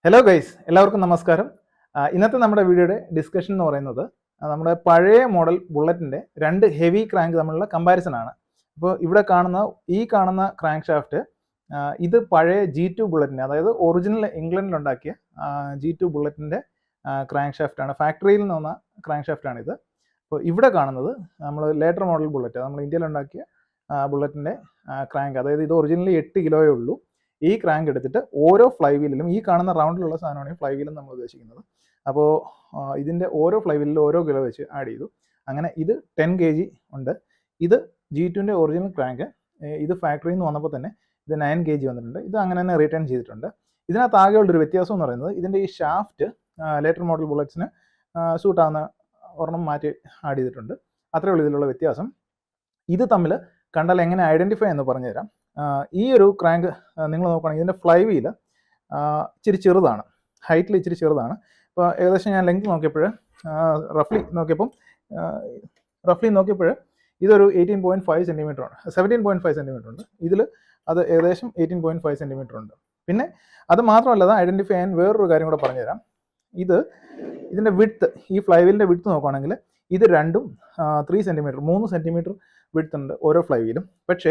Hello guys, എല്ലാവർക്കും നമസ്കാരം. ഇന്നത്തെ നമ്മുടെ വീഡിയോയുടെ ഡിസ്കഷൻ എന്ന് പറയുന്നത് നമ്മുടെ പഴയ മോഡൽ ബുള്ളറ്റിൻ്റെ രണ്ട് ഹെവി ക്രാങ്ക് തമ്മിലുള്ള കമ്പാരിസൺ ആണ്. അപ്പോൾ ഇവിടെ കാണുന്ന ക്രാങ്ക് ഷാഫ്റ്റ് ഇത് പഴയ G2 ബുള്ളറ്റിൻ്റെ, അതായത് ഒറിജിനൽ ഇംഗ്ലണ്ടിലുണ്ടാക്കിയ G2 ബുള്ളറ്റിൻ്റെ ക്രാങ്ക് ഷാഫ്റ്റാണ്. ഫാക്ടറിയിൽ നിന്ന് വന്ന ക്രാങ്ക് ഷാഫ്റ്റാണിത്. അപ്പോൾ ഇവിടെ കാണുന്നത് നമ്മൾ ലേറ്റർ മോഡൽ ബുള്ളറ്റ്, നമ്മൾ ഇന്ത്യയിലുണ്ടാക്കിയ ബുള്ളറ്റിൻ്റെ ക്രാങ്ക്, അതായത് ഇത് ഒറിജിനലി 8 കിലോയേ ഉള്ളൂ. ഈ ക്രാങ്ക് എടുത്തിട്ട് ഓരോ ഫ്ലൈ വീലിലും, ഈ കാണുന്ന റൗണ്ടിലുള്ള സാധനമാണ് ഈ ഫ്ലൈ വീലും നമ്മൾ ഉദ്ദേശിക്കുന്നത്. അപ്പോൾ ഇതിൻ്റെ ഓരോ ഫ്ലൈ വീലിലും ഓരോ കിലോ വെച്ച് ആഡ് ചെയ്തു. അങ്ങനെ ഇത് 10 kg ഉണ്ട്. ഇത് G2ൻ്റെ ഒറിജിനൽ ക്രാങ്ക്. ഇത് ഫാക്ടറിയിൽ നിന്ന് വന്നപ്പോൾ തന്നെ ഇത് 9 kg വന്നിട്ടുണ്ട്. ഇത് അങ്ങനെ തന്നെ റിട്ടേൺ ചെയ്തിട്ടുണ്ട്. ഇതിനകത്ത് ആകെയുള്ളൊരു വ്യത്യാസം എന്ന് പറയുന്നത് ഇതിൻ്റെ ഈ ഷാഫ്റ്റ് ലേറ്റർ മോഡൽ ബുള്ളറ്റ്സിന് സൂട്ടാവുന്ന ഒരെണ്ണം മാറ്റി ആഡ് ചെയ്തിട്ടുണ്ട്. അത്രയേ ഉള്ളൂ ഇതിലുള്ള വ്യത്യാസം. ഇത് തമ്മിൽ കണ്ടാൽ എങ്ങനെ ഐഡൻറ്റിഫൈ എന്ന് പറഞ്ഞുതരാം. ഈ ഒരു ക്രാങ്ക് നിങ്ങൾ നോക്കുകയാണെങ്കിൽ ഇതിൻ്റെ ഫ്ലൈ വീല് ഇച്ചിരി ചെറുതാണ്, ഹൈറ്റിൽ ഇച്ചിരി ചെറുതാണ്. ഇപ്പോൾ ഏകദേശം ഞാൻ ലെങ്ത് നോക്കിയപ്പോൾ റഫ്ലി നോക്കിയപ്പോൾ ഇതൊരു 18.5 സെൻറ്റിമീറ്റർ ഉണ്ട്, 17.5 സെൻറ്റിമീറ്റർ ഉണ്ട്. ഇതിൽ അത് ഏകദേശം 18.5 സെൻറ്റിമീറ്റർ ഉണ്ട്. പിന്നെ അത് മാത്രമല്ല, അത് ഐഡൻറ്റിഫൈ ചെയ്യാൻ വേറൊരു കാര്യം കൂടെ പറഞ്ഞുതരാം. ഇതിൻ്റെ വിഡ്ത്ത്, ഈ ഫ്ലൈ വീലിൻ്റെ വിഡ്ത്ത് നോക്കുകയാണെങ്കിൽ ഇത് രണ്ടും 3 സെൻറ്റിമീറ്റർ വിഡ്ത്ത് ഉണ്ട് ഓരോ ഫ്ലൈ വീലും. പക്ഷേ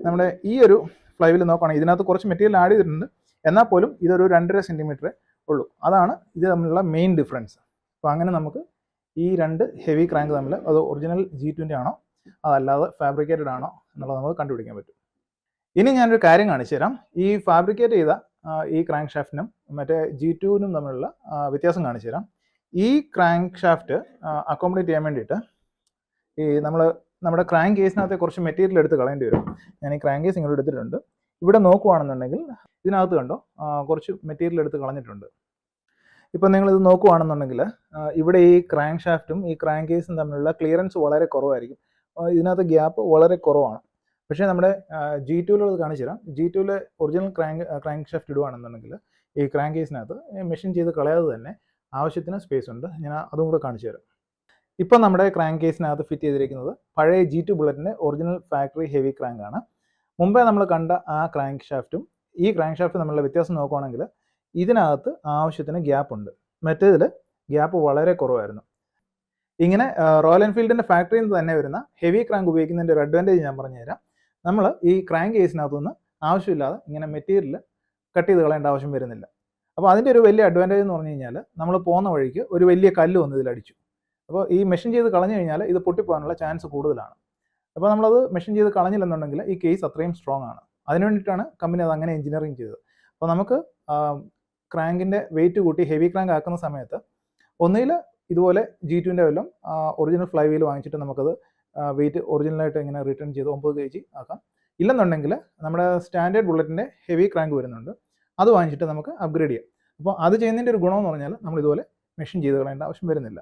നമ്മുടെ ഈ ഒരു ഫ്ലൈ വീൽ നോക്കുകയാണെങ്കിൽ ഇതിനകത്ത് കുറച്ച് മെറ്റീരിയൽ ആഡ് ചെയ്തിട്ടുണ്ട്, എന്നാൽ പോലും ഇതൊരു 2.5 സെൻറ്റിമീറ്റർ ഉള്ളൂ. അതാണ് ഇത് തമ്മിലുള്ള മെയിൻ ഡിഫറൻസ്. അപ്പോൾ അങ്ങനെ നമുക്ക് ഈ രണ്ട് ഹെവി ക്രാങ്ക് തമ്മിൽ അത് ഒറിജിനൽ G2ൻ്റെ ആണോ അതല്ലാതെ ഫാബ്രിക്കേറ്റഡ് ആണോ എന്നുള്ളത് നമുക്ക് കണ്ടുപിടിക്കാൻ പറ്റും. ഇനി ഞാനൊരു കാര്യം കാണിച്ചു തരാം. ഈ ഫാബ്രിക്കേറ്റ് ചെയ്ത ഈ ക്രാങ്ക് ഷാഫ്റ്റിനും മറ്റേ G2നും തമ്മിലുള്ള വ്യത്യാസം കാണിച്ചു തരാം. ഈ ക്രാങ്ക് ഷാഫ്റ്റ് അക്കോമഡേറ്റ് ചെയ്യാൻ വേണ്ടിയിട്ട് നമ്മുടെ ക്രാങ്ക് കേസിനകത്ത് കുറച്ച് മെറ്റീരിയൽ എടുത്ത് കളയേണ്ടി വരും. ഞാൻ ഈ ക്രാങ്ക് കേസ് ഇങ്ങോട്ട് എടുത്തിട്ടുണ്ട്. ഇവിടെ നോക്കുവാണെന്നുണ്ടെങ്കിൽ ഇതിനകത്ത് കണ്ടോ കുറച്ച് മെറ്റീരിയൽ എടുത്ത് കളഞ്ഞിട്ടുണ്ട്. ഇപ്പം നിങ്ങളിത് നോക്കുവാണെന്നുണ്ടെങ്കിൽ ഇവിടെ ഈ ക്രാങ്ക് ഷാഫ്റ്റും ഈ ക്രാങ്ക് കേസും തമ്മിലുള്ള ക്ലിയറൻസ് വളരെ കുറവായിരിക്കും. ഇതിനകത്ത് ഗ്യാപ്പ് വളരെ കുറവാണ്. പക്ഷേ നമ്മുടെ G2ലുള്ളത് കാണിച്ചു തരാം. G2ലെ ഒറിജിനൽ ക്രാങ്ക് ഷാഫ്റ്റ് ഇടുവാണെന്നുണ്ടെങ്കിൽ ഈ ക്രാങ്ക് കേസിനകത്ത് മെഷീൻ ചെയ്ത് കളയാതെ തന്നെ ആവശ്യത്തിന് സ്പേസ് ഉണ്ട്. ഞാൻ അതും കൂടെ കാണിച്ചു തരാം. ഇപ്പം നമ്മുടെ ക്രാങ്ക് കേസിനകത്ത് ഫിറ്റ് ചെയ്തിരിക്കുന്നത് പഴയ G2 ബുള്ളറ്റിൻ്റെ ഒറിജിനൽ ഫാക്ടറി ഹെവി ക്രാങ്ക് ആണ്. മുമ്പേ നമ്മൾ കണ്ട ആ ക്രാങ്ക് ഷാഫ്റ്റും ഈ ക്രാങ്ക് ഷാഫ്റ്റും തമ്മിലുള്ള വ്യത്യാസം നോക്കുകയാണെങ്കിൽ ഇതിനകത്ത് ആവശ്യത്തിന് ഗ്യാപ്പ് ഉണ്ട്, മറ്റേതിൽ ഗ്യാപ്പ് വളരെ കുറവായിരുന്നു. ഇങ്ങനെ റോയൽ എൻഫീൽഡിൻ്റെ ഫാക്ടറിയിൽ നിന്ന് തന്നെ വരുന്ന ഹെവി ക്രാങ്ക് ഉപയോഗിക്കുന്നതിൻ്റെ ഒരു അഡ്വാൻറ്റേജ് ഞാൻ പറഞ്ഞുതരാം. നമ്മൾ ഈ ക്രാങ്ക് കേസിനകത്തുനിന്ന് ആവശ്യമില്ലാതെ ഇങ്ങനെ മെറ്റീരിയൽ കട്ട് ചെയ്ത് കളയേണ്ട ആവശ്യം വരുന്നില്ല. അപ്പോൾ അതിൻ്റെ ഒരു വലിയ അഡ്വാൻറ്റേജ് എന്ന് പറഞ്ഞു കഴിഞ്ഞാൽ നമ്മൾ പോകുന്ന വഴിക്ക് ഒരു വലിയ കല്ല് വന്ന് ഇതിലടിച്ചു. അപ്പോൾ ഈ മെഷീൻ ചെയ്ത് കളഞ്ഞു കഴിഞ്ഞാൽ ഇത് പൊട്ടിപ്പോകാനുള്ള ചാൻസ് കൂടുതലാണ്. അപ്പോൾ നമ്മളത് മെഷീൻ ചെയ്ത് കളഞ്ഞില്ലെന്നുണ്ടെങ്കിൽ ഈ കേസ് അത്രയും സ്ട്രോങ് ആണ്. അതിന് വേണ്ടിയിട്ടാണ് കമ്പനി അത് അങ്ങനെ എഞ്ചിനീയറിങ് ചെയ്തത്. അപ്പോൾ നമുക്ക് ക്രാങ്കിൻ്റെ വെയിറ്റ് കൂട്ടി ഹെവി ക്രാങ്ക് ആക്കുന്ന സമയത്ത് ഒന്നുകിൽ ഇതുപോലെ G2ൻ്റെ വല്ലതും ഒറിജിനൽ ഫ്ലൈ വീൽ വാങ്ങിച്ചിട്ട് നമുക്കത് വെയിറ്റ് ഒറിജിനലായിട്ട് ഇങ്ങനെ റിട്ടേൺ ചെയ്ത് 9 kg ആക്കാം. ഇല്ലെന്നുണ്ടെങ്കിൽ നമ്മുടെ സ്റ്റാൻഡേർഡ് ബുള്ളറ്റിൻ്റെ ഹെവി ക്രാങ്ക് വരുന്നുണ്ട്, അത് വാങ്ങിച്ചിട്ട് നമുക്ക് അപ്ഗ്രേഡ് ചെയ്യാം. അപ്പോൾ അത് ചെയ്യുന്നതിൻ്റെ ഒരു ഗുണമെന്ന് പറഞ്ഞാൽ നമ്മൾ ഇതുപോലെ മെഷീൻ ചെയ്ത് കളയേണ്ട ആവശ്യം വരുന്നില്ല.